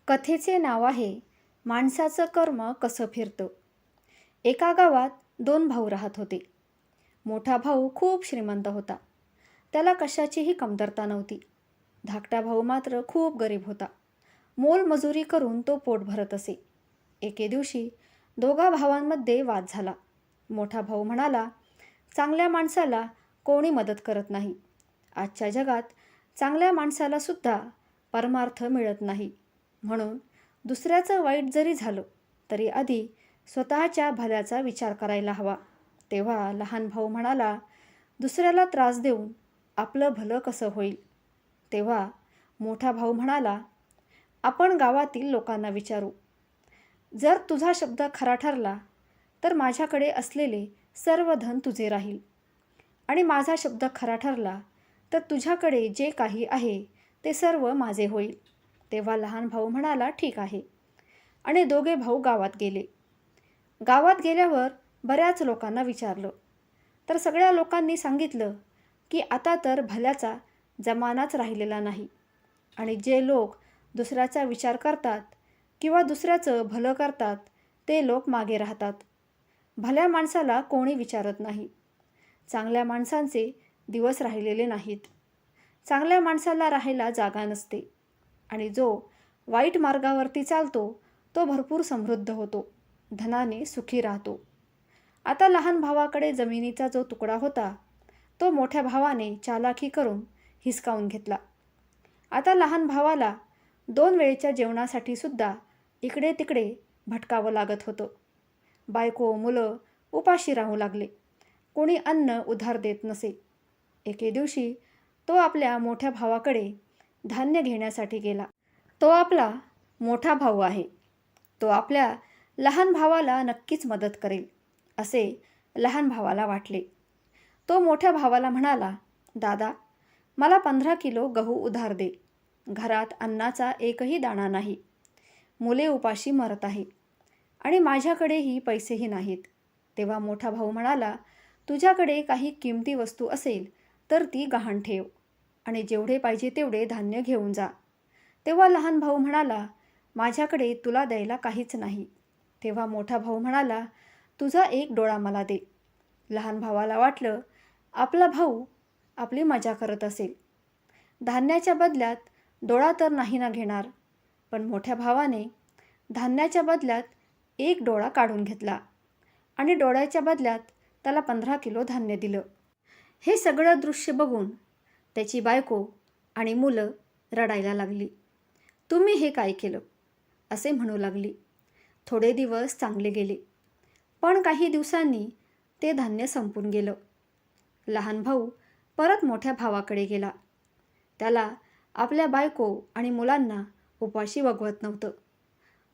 कथेचे नाव आहे माणसाचं कर्म कसं फिरतं. एका गावात दोन भाऊ राहत होते. मोठा भाऊ खूप श्रीमंत होता. त्याला कशाचीही कमतरता नव्हती. धाकटा भाऊ मात्र खूप गरीब होता. मोलमजुरी करून तो पोट भरत असे. एके दिवशी दोघा भावांमध्ये वाद झाला. मोठा भाऊ म्हणाला, चांगल्या माणसाला कोणी मदत करत नाही. आजच्या जगात चांगल्या माणसाला सुद्धा परमार्थ मिळत नाही. म्हणून दुसऱ्याचं वाईट जरी झालं तरी आधी स्वतःच्या भल्याचा विचार करायला हवा. तेव्हा लहान भाऊ म्हणाला, दुसऱ्याला त्रास देऊन आपलं भलं कसं होईल. तेव्हा मोठा भाऊ म्हणाला, आपण गावातील लोकांना विचारू. जर तुझा शब्द खरा ठरला तर माझ्याकडे असलेले सर्व धन तुझे राहील, आणि माझा शब्द खरा ठरला तर तुझ्याकडे जे काही आहे ते सर्व माझे होईल. तेव्हा लहान भाऊ म्हणाला, ठीक आहे. आणि दोघे भाऊ गावात गेले. गावात गेल्यावर बऱ्याच लोकांना विचारलं तर सगळ्या लोकांनी सांगितलं की आता तर भल्याचा जमानाच राहिलेला नाही, आणि जे लोक दुसऱ्याचा विचार करतात किंवा दुसऱ्याचं भलं करतात ते लोक मागे राहतात. भल्या माणसाला कोणी विचारत नाही. चांगल्या माणसांचे दिवस राहिलेले नाहीत. चांगल्या माणसाला राहायला जागा नसते, आणि जो वाईट मार्गावरती चालतो तो भरपूर समृद्ध होतो, धनाने सुखी राहतो. आता लहान भावाकडे जमिनीचा जो तुकडा होता तो मोठ्या भावाने चालाकी करून हिसकावून घेतला. आता लहान भावाला 2 वेळेच्या जेवणासाठी सुद्धा इकडे तिकडे भटकावं लागत होतं. बायको मुलं उपाशी राहू लागले. कोणी अन्न उधार देत नसे. एके दिवशी तो आपल्या मोठ्या भावाकडे धान्य घेण्यासाठी गेला. तो आपला मोठा भाऊ आहे. तो आपल्या लहान भावाला नक्कीच मदत करेल असे लहान भावाला वाटले. तो मोठ्या भावाला म्हणाला, दादा, मला 15 किलो गहू उधार दे. घरात अन्नाचा एकही दाणा नाही. मुले उपाशी मरत आहे, आणि माझ्याकडेही पैसेही नाहीत. तेव्हा मोठा भाऊ म्हणाला, तुझ्याकडे काही किमती वस्तू असेल तर ती गहाण ठेव, आणि जेवढे पाहिजे तेवढे धान्य घेऊन जा. तेव्हा लहान भाऊ म्हणाला, माझ्याकडे तुला द्यायला काहीच नाही. तेव्हा मोठा भाऊ म्हणाला, तुझा एक डोळा मला दे. लहान भावाला वाटलं आपला भाऊ आपली मजा करत असेल. धान्याच्या बदल्यात डोळा तर नाही ना घेणार. पण मोठ्या भावाने धान्याच्या बदल्यात एक डोळा काढून घेतला, आणि डोळ्याच्या बदल्यात त्याला 15 किलो धान्य दिलं. हे सगळं दृश्य बघून त्याची बायको आणि मुलं रडायला लागली. तुम्ही हे काय केलं असे म्हणू लागली. थोडे दिवस चांगले गेले, पण काही दिवसांनी ते धान्य संपून गेलं. लहान भाऊ परत मोठ्या भावाकडे गेला. त्याला आपल्या बायको आणि मुलांना उपाशी बघवत नव्हतं.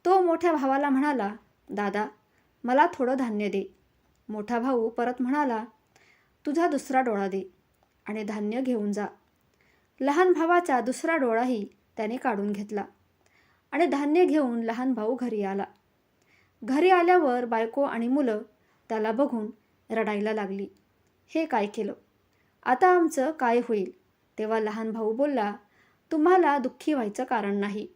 तो मोठ्या भावाला म्हणाला, दादा, मला थोडं धान्य दे. मोठा भाऊ परत म्हणाला, तुझा दुसरा डोळा दे आणि धान्य घेऊन जा. लहान भावाचा दुसरा डोळाही त्याने काढून घेतला, आणि धान्य घेऊन लहान भाऊ घरी आला. घरी आल्यावर बायको आणि मुलं त्याला बघून रडायला लागली. हे काय केलं, आता आमचं काय होईल. तेव्हा लहान भाऊ बोलला, तुम्हाला दुःखी व्हायचं कारण नाही.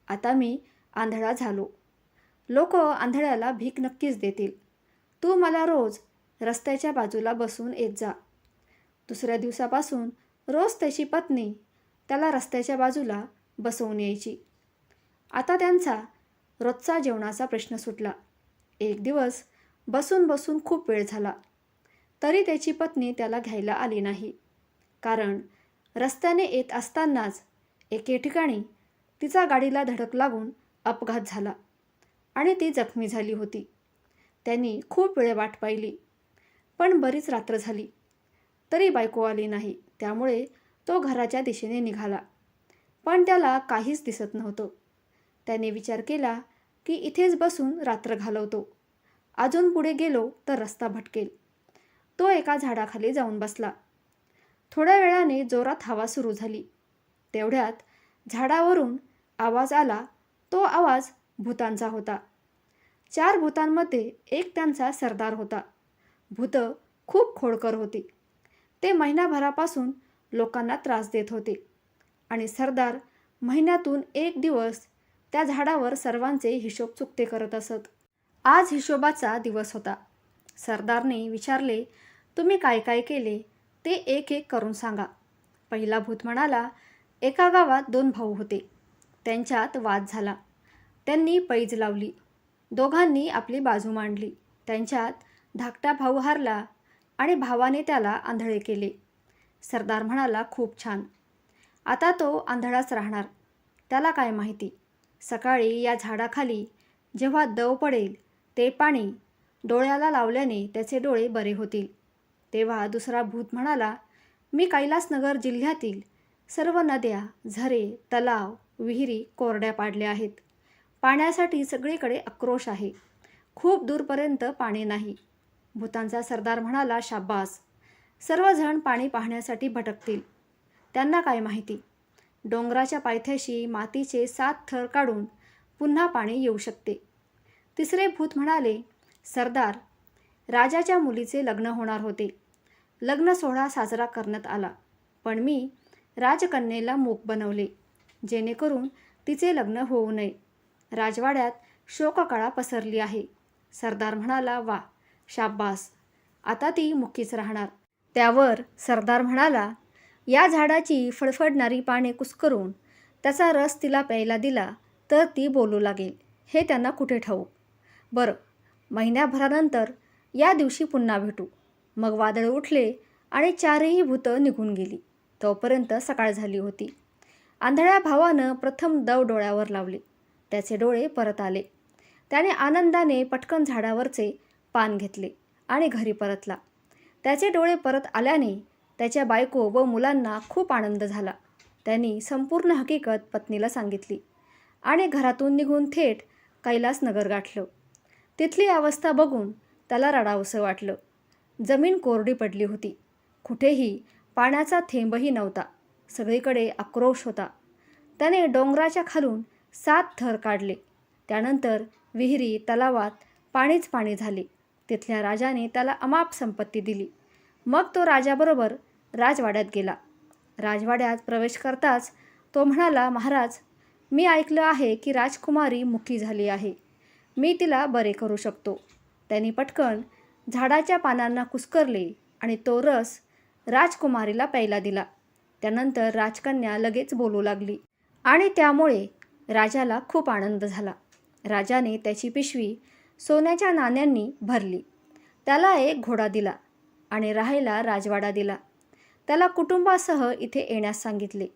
आता मी आंधळा झालो. लोक आंधळ्याला भीक नक्कीच देतील. तू मला रोज रस्त्याच्या बाजूला बसून येत जा. दुसऱ्या दिवसापासून रोज त्याची पत्नी त्याला रस्त्याच्या बाजूला बसवून यायची. आता त्यांचा रोजचा जेवणाचा प्रश्न सुटला. एक दिवस बसून बसून खूप वेळ झाला, तरी त्याची पत्नी त्याला घ्यायला आली नाही. कारण रस्त्याने येत असतानाच एके ठिकाणी तिचा गाडीला धडक लागून अपघात झाला, आणि ती जखमी झाली होती. त्यांनी खूप वेळ वाट पाहिली, पण बरीच रात्र झाली तरी बायको आली नाही. त्यामुळे तो घराच्या दिशेने निघाला, पण त्याला काहीच दिसत नव्हतं. त्याने विचार केला की इथेच बसून रात्र घालवतो. अजून पुढे गेलो तर रस्ता भटकेल. तो एका झाडाखाली जाऊन बसला. थोड्या वेळाने जोरात हवा सुरू झाली. तेवढ्यात झाडावरून आवाज आला. तो आवाज भूतांचा होता. 4 भूतांमध्ये एक त्यांचा सरदार होता. भूतं खूप खोडकर होती. ते महिनाभरापासून लोकांना त्रास देत होते, आणि सरदार महिन्यातून 1 दिवस त्या झाडावर सर्वांचे हिशोब चुकते करत असत. आज हिशोबाचा दिवस होता. सरदारने विचारले, तुम्ही काय काय केले ते एक एक करून सांगा. पहिला भूत म्हणाला, एका गावात 2 भाऊ होते. त्यांच्यात वाद झाला. त्यांनी पैज लावली. दोघांनी आपली बाजू मांडली. त्यांच्यात धाकटा भाऊ हारला आणि भावाने त्याला आंधळे केले. सरदार म्हणाला, खूप छान. आता तो आंधळाच राहणार. त्याला काय माहिती, सकाळी या झाडाखाली जेव्हा दव पडेल ते पाणी डोळ्याला लावल्याने त्याचे डोळे बरे होतील. तेव्हा दुसरा भूत म्हणाला, मी कैलासनगर जिल्ह्यातील सर्व नद्या, झरे, तलाव, विहिरी कोरड्या पाडल्या आहेत. पाण्यासाठी सगळीकडे आक्रोश आहे. खूप दूरपर्यंत पाणी नाही. भूतांचा सरदार म्हणाला, शाब्बास. सर्वजण पाणी पाहण्यासाठी भटकतील. त्यांना काय माहिती, डोंगराच्या पायथ्याशी मातीचे 7 थर काढून पुन्हा पाणी येऊ शकते. तिसरे भूत म्हणाले, सरदार, राजाच्या मुलीचे लग्न होणार होते. लग्न सोहळा साजरा करण्यात आला, पण मी राजकन्येला मूक बनवले, जेणेकरून तिचे लग्न होऊ नये. राजवाड्यात शोककळा पसरली आहे. सरदार म्हणाला, वा, शाब्बास. आता ती मुकीच राहणार. त्यावर सरदार म्हणाला, या झाडाची फडफडणारी पाने कुस्करून त्याचा रस तिला प्यायला दिला तर ती बोलू लागेल. हे त्यांना कुठे ठाऊक. बरं, महिन्याभरानंतर या दिवशी पुन्हा भेटू. मग वादळ उठले आणि 4ही भूतं निघून गेली. तोपर्यंत सकाळ झाली होती. आंधळ्या भावानं प्रथम दव डोळ्यावर लावले. त्याचे डोळे परत आले. त्याने आनंदाने पटकन झाडावरचे पान घेतले आणि घरी परतला. त्याचे डोळे परत आल्याने त्याच्या बायको व मुलांना खूप आनंद झाला. त्यांनी संपूर्ण हकीकत पत्नीला सांगितली आणि घरातून निघून थेट कैलासनगर गाठलं. तिथली अवस्था बघून त्याला रडावंसं वाटलं. जमीन कोरडी पडली होती. कुठेही पाण्याचा थेंबही नव्हता. सगळीकडे आक्रोश होता. त्याने डोंगराच्या खालून 7 थर काढले. त्यानंतर विहिरी, तलावात पाणीच पाणी झाले. तिथल्या राजाने त्याला अमाप संपत्ती दिली. मग तो राजाबरोबर राजवाड्यात गेला. राजवाड्यात प्रवेश करताच तो म्हणाला, महाराज, मी ऐकलं आहे की राजकुमारी मुकी झाली आहे. मी तिला बरे करू शकतो. त्यांनी पटकन झाडाच्या पानांना कुस्करले आणि तो रस राजकुमारीला प्यायला दिला. त्यानंतर राजकन्या लगेच बोलू लागली आणि त्यामुळे राजाला खूप आनंद झाला. राजाने त्याची पिशवी सोन्याच्या नाण्यांनी भरली. त्याला एक घोडा दिला आणि राहायला राजवाडा दिला. त्याला कुटुंबासह इथे येण्यास सांगितले.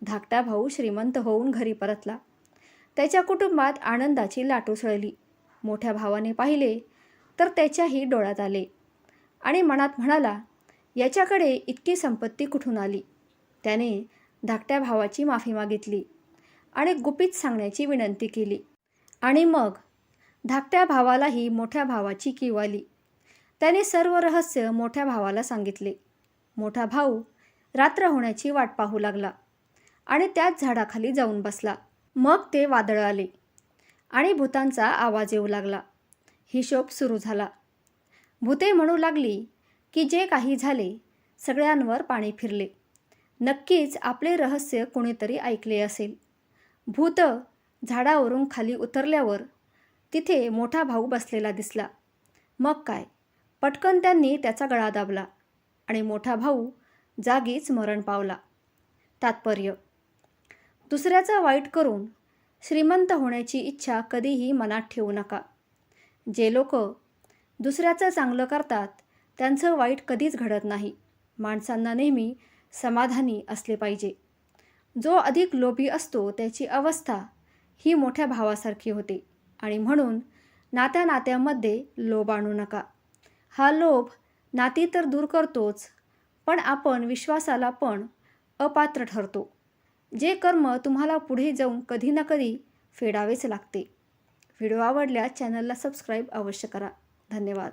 धाकटा भाऊ श्रीमंत होऊन घरी परतला. त्याच्या कुटुंबात आनंदाची लाट उसळली. मोठ्या भावाने पाहिले तर त्याच्याही डोळ्यात आले आणि मनात म्हणाला, याच्याकडे इतकी संपत्ती कुठून आली. त्याने धाकट्या भावाची माफी मागितली आणि गुपित सांगण्याची विनंती केली. आणि मग धाकट्या भावालाही मोठ्या भावाची कीव आली. त्याने सर्व रहस्य मोठ्या भावाला सांगितले. मोठा भाऊ रात्र होण्याची वाट पाहू लागला आणि त्याच झाडाखाली जाऊन बसला. मग ते वादळ आले आणि भूतांचा आवाज येऊ लागला. हिशोब सुरू झाला. भूते म्हणू लागली की जे काही झाले सगळ्यांवर पाणी फिरले. नक्कीच आपले रहस्य कोणीतरी ऐकले असेल. भूत झाडावरून खाली उतरल्यावर तिथे मोठा भाऊ बसलेला दिसला. मग काय, पटकन त्यांनी त्याचा गळा दाबला आणि मोठा भाऊ जागीच मरण पावला. तात्पर्य: दुसऱ्याचं वाईट करून श्रीमंत होण्याची इच्छा कधीही मनात ठेवू नका. जे लोक दुसऱ्याचं चांगलं करतात त्यांचं वाईट कधीच घडत नाही. माणसांना नेहमी समाधानी असले पाहिजे. जो अधिक लोभी असतो त्याची अवस्था ही मोठ्या भावासारखी होते आणि म्हणून नात्यामध्ये लोभ आणू नका. हा लोभ नाती तर दूर करतोच, पण आपण विश्वासाला पण अपात्र ठरतो. जे कर्म तुम्हाला पुढे जाऊन कधी ना कधी फेडावेच लागते. व्हिडिओ आवडल्यास चॅनलला सबस्क्राईब अवश्य करा. धन्यवाद.